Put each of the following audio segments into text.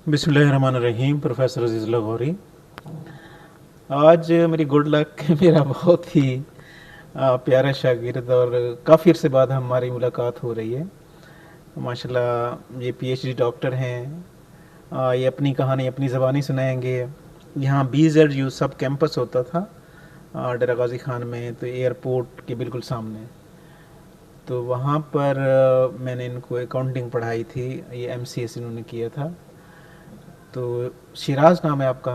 बिस्मिल्लाहिर्रहमानिर्रहीम। प्रोफेसर अजीज़ुल्लाह गौरी, आज मेरी गुड लक मेरा बहुत ही प्यारा शागिर्द और काफ़ी अरसे बाद हमारी मुलाकात हो रही है। माशाल्लाह ये पीएचडी डॉक्टर हैं। ये अपनी कहानी अपनी ज़बानी सुनाएंगे। यहाँ BZU सब कैंपस होता था डेरा गाज़ी खान में, तो एयरपोर्ट के बिल्कुल सामने। तो वहाँ पर मैंने इनको अकाउंटिंग पढ़ाई थी। ये MCS इन्होंने किया था। तो शिराज नाम है आपका।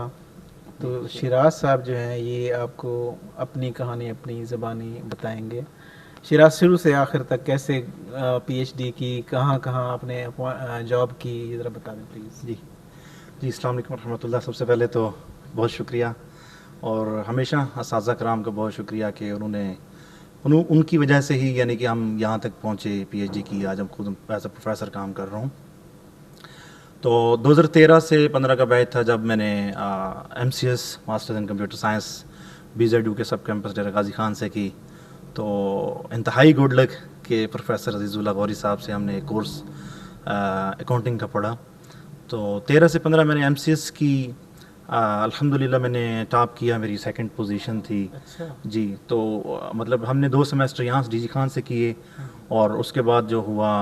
तो शिराज साहब जो हैं ये आपको अपनी कहानी अपनी ज़बानी बताएंगे। शिराज शुरू से आखिर तक कैसे PhD की, कहाँ कहाँ आपने जॉब की, ये ज़रा बता दें प्लीज़। जी अस्सलाम वालेकुम रहमतुल्लाह। सबसे पहले तो बहुत शुक्रिया, और हमेशा असातिज़ा कराम का बहुत शुक्रिया कि उनकी वजह से ही यानी कि हम यहाँ तक पहुँचे PhD की। आज हम खुद एज अ प्रोफेसर काम कर रहा हूँ। तो 2013 से 15 का बैच था जब मैंने MCS masters in computer science BZU के सब कैंपस डेरा गाज़ी खान से की। तो इंतहाई गुड लक के प्रोफेसर अजीज़ुल्लाह गौरी साहब से हमने कोर्स अकाउंटिंग का पढ़ा। तो 13 से 15 मैंने MCS की। अल्हम्दुलिल्लाह मैंने टॉप किया, मेरी सेकंड पोजीशन थी। अच्छा जी, तो मतलब हमने 2 सेमेस्टर यहाँ से DG खान से किए, और उसके बाद जो हुआ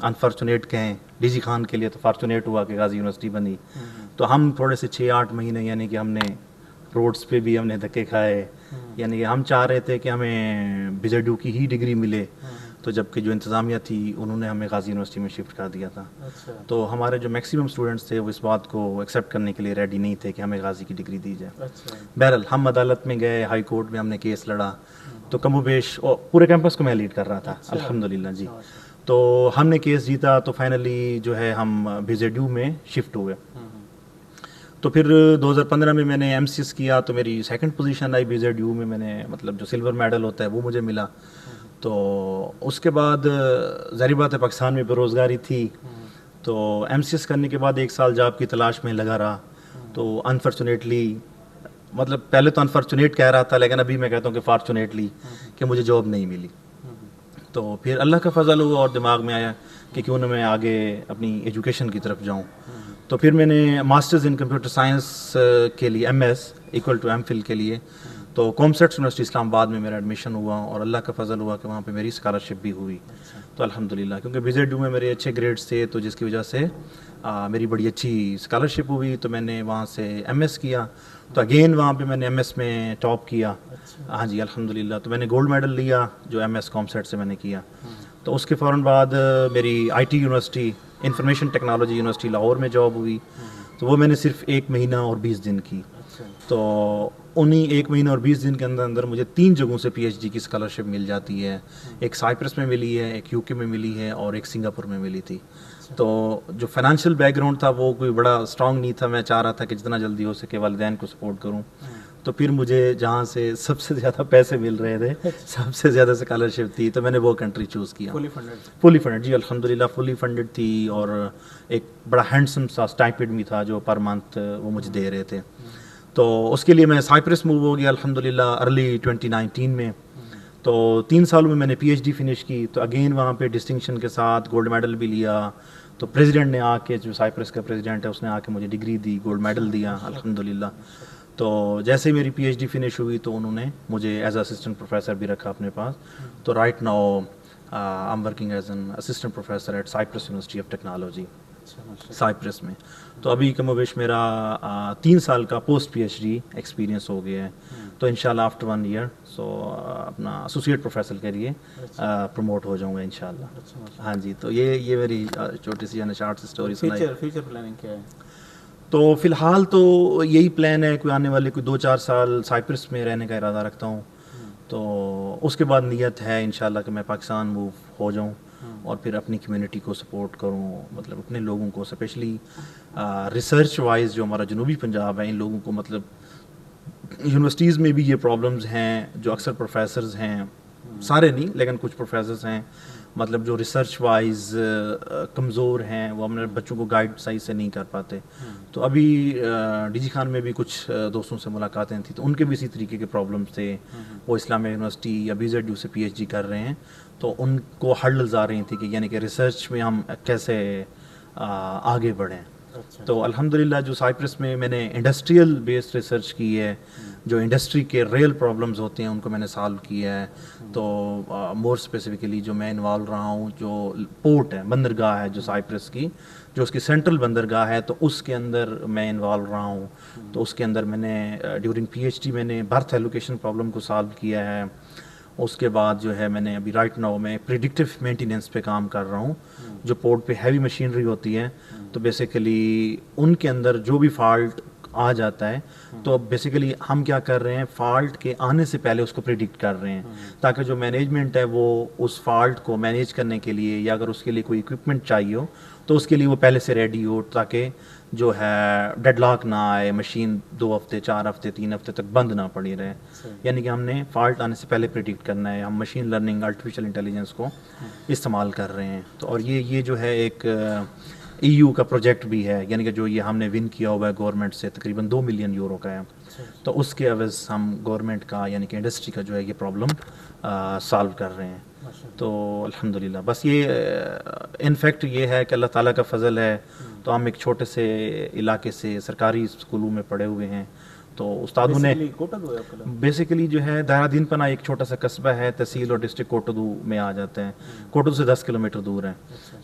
अनफॉर्चुनेट कहें DG खान के लिए, तो फॉर्चुनेट हुआ कि गाज़ी यूनिवर्सिटी बनी। तो हम थोड़े से 6-8 महीने यानी कि हमने रोड्स पे भी हमने धक्के खाए। यानी कि हम चाह रहे थे कि हमें BZU की ही डिग्री मिले, तो जबकि जो इंतज़ामिया थी उन्होंने हमें गाज़ी यूनिवर्सिटी में शिफ्ट कर दिया था। अच्छा। तो हमारे जो मैक्सिमम स्टूडेंट्स थे वो इस बात को एक्सेप्ट करने के लिए रेडी नहीं थे कि हमें गाज़ी की डिग्री दी जाए। अच्छा। बहरहाल हम अदालत में गए, हाई कोर्ट में हमने केस लड़ा। तो कमोबेश पूरे कैंपस को मैं लीड कर रहा था। अच्छा। अल्हम्दुलिल्लाह जी। अच्छा। तो हमने केस जीता, तो फाइनली जो है हम BZU में शिफ्ट हुए। तो फिर 2015 में मैंने MCS किया, तो मेरी सेकंड पोजीशन आई BZU में। मैंने मतलब जो सिल्वर मेडल होता है वो मुझे मिला। तो उसके बाद ज़ाहिर बात है पाकिस्तान में बेरोज़गारी थी। तो MCS करने के बाद 1 साल जॉब की तलाश में लगा रहा। तो अनफॉर्चुनेटली, मतलब पहले तो अनफॉर्चुनेट कह रहा था, लेकिन अभी मैं कहता हूँ कि फॉर्चुनेटली कि मुझे जॉब नहीं मिली। तो फिर अल्लाह का फजल हुआ और दिमाग में आया कि क्यों ना मैं आगे अपनी एजुकेशन की तरफ जाऊँ। तो फिर मैंने मास्टर्स इन कंप्यूटर साइंस के लिए MS इक्वल टू MPhil के लिए तो कॉमसेट यूनिवर्सिटी इस्लामाबाद में मेरा एडमिशन हुआ, और अल्लाह का फजल हुआ कि वहाँ पे मेरी स्कॉलरशिप भी हुई। तो अल्हम्दुलिल्लाह, क्योंकि BZU में मेरे अच्छे ग्रेड्स थे, तो जिसकी वजह से मेरी बड़ी अच्छी स्कॉलरशिप हुई। तो मैंने वहाँ से MS किया। तो अगेन वहाँ पे मैंने MS में टॉप किया। हाँ जी अल्हम्दुलिल्लाह। तो मैंने गोल्ड मेडल लिया जो MS कॉमसेट से मैंने किया। तो उसके फ़ौरन बाद मेरी IT university, information technology university Lahore में जॉब हुई। तो वो मैंने सिर्फ 1 महीना और 20 दिन की। तो उन्हीं 1 महीना और 20 दिन के अंदर अंदर मुझे 3 जगहों से PhD की स्कॉलरशिप मिल जाती है। एक साइप्रस में मिली है, एक UK में मिली है, और एक सिंगापुर में मिली थी। तो जो फाइनेंशियल बैकग्राउंड था वो कोई बड़ा स्ट्रांग नहीं था। मैं चाह रहा था कि जितना जल्दी हो सके वालिदैन को सपोर्ट करूं। तो फिर मुझे जहाँ से सबसे ज़्यादा पैसे मिल रहे थे, सबसे ज़्यादा स्कॉलरशिप थी, तो मैंने वो कंट्री चूज़ किया। फुली फंडेड जी अल्हम्दुलिल्लाह, फुली फंडेड थी। और एक बड़ा हैंडसम सा स्टाइपेंड भी था जो पर मंथ वो मुझे दे रहे थे। तो उसके लिए मैं साइप्रस मूव हो गया अल्हम्दुलिल्लाह अर्ली 2019 में। तो 3 सालों में मैंने PhD फिनिश की। तो अगेन वहाँ पे डिस्टिंक्शन के साथ गोल्ड मेडल भी लिया। तो प्रेसिडेंट ने आके, जो साइप्रस का प्रेसिडेंट है, उसने आके मुझे डिग्री दी, गोल्ड मेडल दिया अल्हम्दुलिल्लाह। तो जैसे ही मेरी PhD फिनिश हुई तो उन्होंने मुझे एज असिस्टेंट प्रोफेसर भी रखा अपने पास। तो right now I am working as an assistant professor at Cyprus University of Technology Cyprus में। तो अभी कमोबेश मेरा 3 साल का पोस्ट PhD एक्सपीरियंस हो गया है। तो इंशाल्लाह आफ्टर 1 ईयर अपना एसोसिएट प्रोफेसर के लिए प्रमोट हो जाऊंगा इंशाल्लाह। हाँ जी, तो ये मेरी छोटी सी शॉर्ट सी स्टोरी सुनाई। फ्यूचर प्लानिंग क्या है? तो फ़िलहाल तो यही प्लान है कि आने वाले कोई 2-4 साल साइप्रस में रहने का इरादा रखता हूँ। तो उसके बाद नीयत है इंशाल्लाह कि मैं पाकिस्तान मूव हो जाऊँ और फिर अपनी कम्युनिटी को सपोर्ट करूँ, मतलब अपने लोगों को, स्पेशली रिसर्च वाइज जो हमारा जनूबी पंजाब है, इन लोगों को, मतलब यूनिवर्सिटीज़ में भी ये प्रॉब्लम्स हैं। जो अक्सर प्रोफेसर्स हैं, सारे नहीं लेकिन कुछ प्रोफेसर्स हैं, मतलब जो रिसर्च वाइज कमज़ोर हैं, वो अपने बच्चों को गाइड सही से नहीं कर पाते। तो अभी DG खान में भी कुछ दोस्तों से मुलाकातें थी, तो उनके भी इसी तरीके के प्रॉब्लम्स थे। वो इस्लामिया यूनिवर्सिटी या BZU से PhD कर रहे हैं, तो उनको हर्डल्स आ रही थी कि यानी कि रिसर्च में हम कैसे आगे बढ़ें। تو الحمدللہ جو سائپرس میں میں نے انڈسٹریل بیسڈ ریسرچ کی ہے, جو انڈسٹری کے ریئل پرابلمز ہوتے ہیں ان کو میں نے سالو کیا ہے. تو مور اسپیسیفکلی جو میں انوالو رہا ہوں, جو پورٹ ہے, بندرگاہ ہے جو سائپرس کی, جو اس کی سینٹرل بندرگاہ ہے, تو اس کے اندر میں انوالو رہا ہوں. تو اس کے اندر میں نے ڈیورنگ پی ایچ ڈی میں نے برتھ ایلوکیشن پرابلم کو سالو کیا ہے. اس کے بعد جو ہے میں نے ابھی رائٹ ناؤ میں پریڈکٹیو مینٹیننس پہ کام کر رہا ہوں. جو پورٹ پہ ہیوی مشینری ہوتی ہے, تو بیسیکلی ان کے اندر جو بھی فالٹ آ جاتا ہے, تو اب بیسیکلی ہم کیا کر رہے ہیں, فالٹ کے آنے سے پہلے اس کو پریڈکٹ کر رہے ہیں, تاکہ جو مینجمنٹ ہے وہ اس فالٹ کو مینیج کرنے کے لیے, یا اگر اس کے لیے کوئی اکوپمنٹ چاہیے ہو تو اس کے لیے وہ پہلے سے ریڈی ہو, تاکہ جو ہے ڈیڈ لاک نہ آئے, مشین 2 ہفتے 4 ہفتے 3 ہفتے تک بند نہ پڑی رہے. یعنی کہ ہم نے فالٹ آنے سے پہلے پریڈکٹ کرنا ہے. ہم مشین لرننگ, آرٹیفیشیل انٹیلیجنس کو استعمال کر رہے ہیں. تو اور یہ جو ہے ایک EU کا پروجیکٹ بھی ہے, یعنی کہ جو یہ ہم نے ون کیا ہوا ہے گورنمنٹ سے, تقریباً 2 ملین یورو کا ہے. تو اس کے عوض ہم گورنمنٹ کا یعنی کہ انڈسٹری کا جو ہے یہ پرابلم سالو کر رہے ہیں. تو الحمدللہ بس یہ انفیکٹ یہ ہے کہ اللہ تعالیٰ کا فضل ہے. تو ہم ایک چھوٹے سے علاقے سے سرکاری اسکولوں میں پڑھے ہوئے ہیں. تو استادوں نے بیسیکلی جو ہے دہرہ دین پناہ ایک چھوٹا سا قصبہ ہے, تحصیل اور ڈسٹرکٹ کوٹدو میں آ جاتے ہیں. کوٹدو سے 10 کلومیٹر دور ہے.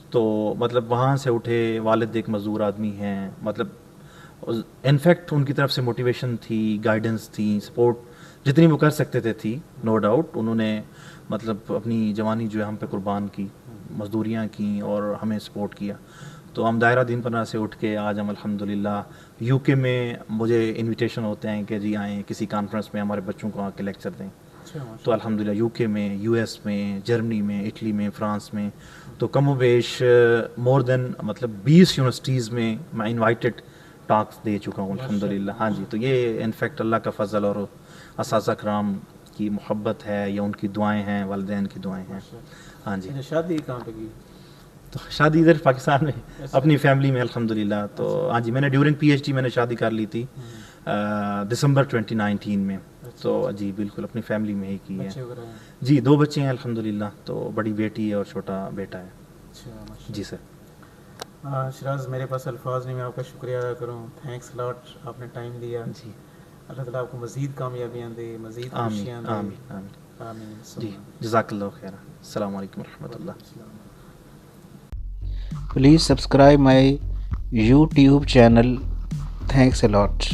تو مطلب وہاں سے اٹھے, والد ایک مزدور آدمی ہیں, مطلب انفیکٹ ان کی طرف سے موٹیویشن تھی, گائیڈنس تھی, سپورٹ جتنی وہ کر سکتے تھے تھی, نو ڈاؤٹ. انہوں نے مطلب اپنی جوانی جو ہے ہم پہ قربان کی, مزدوریاں کیں اور ہمیں سپورٹ کیا. تو ہم دائرہ دین پناہ سے اٹھ کے آج ہم الحمدللہ UK میں مجھے انویٹیشن ہوتے ہیں کہ جی آئیں کسی کانفرنس میں ہمارے بچوں کو آ کے لیکچر دیں. تو الحمدللہ UK میں, US میں, جرمنی میں, اٹلی میں, فرانس میں, تو کم و بیش مور دین مطلب 20 یونیورسٹیز میں میں انوائٹڈ ٹاکس دے چکا ہوں الحمدللہ. ہاں جی, تو یہ انفیکٹ اللہ کا فضل اور اساتذہ کرام کی محبت ہے, یا ان کی دعائیں ہیں, والدین کی دعائیں ہیں. ہاں جی. شادی کہاں پہ کی؟ تو شادی ادھر پاکستان میں اپنی فیملی میں الحمدللہ. تو ہاں جی, میں نے ڈیورنگ PhD میں نے شادی کر لی تھی دسمبر 2019 میں. تو جی بالکل اپنی فیملی میں ہی کی ہے. جی 2 بچے ہیں الحمدللہ. تو بڑی بیٹی ہے اور چھوٹا بیٹا ہے. جی سر. شراز میرے پاس الفاظ نہیں, میں آپ کا شکریہ ادا کروں. تھینکس لاٹ, آپ نے ٹائم دیا. جی اللہ تعالیٰ آپ کو مزید کامیابیاں دے, مزید خوشیاں دے. آمین آمین آمین. جی جزاک اللہ خیر. السلام علیکم ورحمۃ اللہ. Please subscribe my YouTube channel. Thanks a lot.